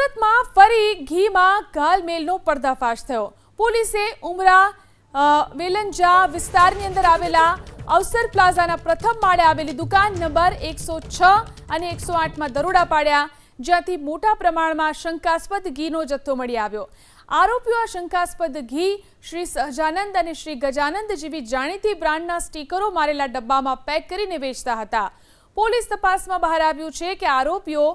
સુરતમાં ફરી ઘીમાં ગાલમેલનો પર્દાફાશ થયો। પોલીસે ઉમરા વેલંજા વિસ્તારની અંદર આવેલા અવસર પ્લાઝાના પ્રથમ માળે આવેલી દુકાન નંબર 106 અને 108માં દરોડા પાડ્યા, જ્યાંથી મોટા પ્રમાણમાં શંકાસ્પદ ઘીનો જથ્થો મળી આવ્યો। આરોપીઓ આ શંકાસ્પદ ઘી શ્રી સહજાનંદ અને શ્રી ગજાનંદ જેવી જાણીતી બ્રાન્ડના સ્ટીકરો મારેલા ડબ્બામાં પેક કરીને વેચતા હતા। પોલીસ તપાસમાં બહાર આવ્યું છે કે આરોપીઓ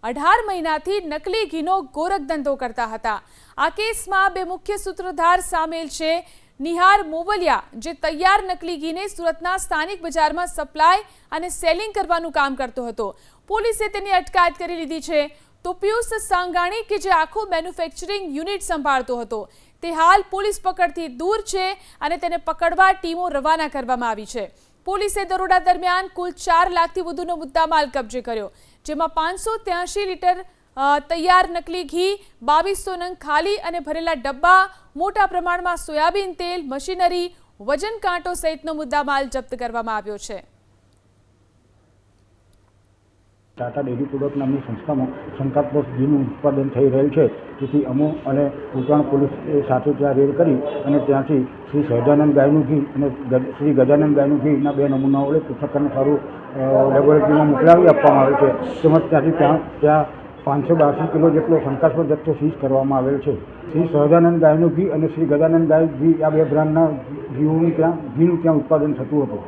18 મહિનાથી નકલી ઘીનો ગોરખધંધો કરતા હતા। આ કેસમાં બે મુખ્ય સૂત્રધાર સામેલ છે। નિહાર મોવલિયા, જે તૈયાર નકલી ઘીને સુરતના સ્થાનિક બજારમાં સપ્લાય અને સેલિંગ કરવાનું કામ કરતો હતો। પોલીસે તેની અટકાયત કરી લીધી છે। તો પિયુષ સાંગાણી, કે જે આખું મેન્યુફેક્ચરિંગ યુનિટ સંભાળતો હતો, તે હાલ પોલીસ પકડથી દૂર છે અને તેને પકડવા ટીમો રવાના કરવામાં આવી છે। પોલીસે દરોડા દરમિયાન કુલ 4 લાખથી વધુનો મુદ્દામાલ કબજે કર્યો, જેમાં 583 લીટર તૈયાર નકલી ઘી, 2200 નંગ ખાલી અને ભરેલા ડબ્બા, મોટા પ્રમાણમાં સોયાબીન તેલ, મશીનરી, વજન કાંટો સહિતનો મુદ્દામાલ જપ્ત કરવામાં આવ્યો છે। ટાટા ડેરી પ્રોડક્ટ નામની સંસ્થામાં શંકાસ્પદ ઘીનું ઉત્પાદન થઈ રહેલ છે, જેથી અમો અને ઉત્તરાયણ પોલીસ સાથે ત્યાં રેડ કરી અને ત્યાંથી શ્રી સહજાનંદ ગાયનું ઘી અને શ્રી ગજાનંદ ગાયનું ઘીના 2 નમૂનાઓ લઈ પૃથ્થકરણ સારું લેબોરેટરીમાં મોકલાવી આપવામાં આવે છે। તેમજ ત્યાંથી ત્યાં 582 કિલો જેટલો શંકાસ્પદ જથ્થો સીઝ કરવામાં આવેલ છે। શ્રી સહજાનંદ ગાયનું ઘી અને શ્રી ગજાનંદ ગાય ઘી, આ 2 બ્રાન્ડના ઘીનું ત્યાં ઉત્પાદન થતું હતું।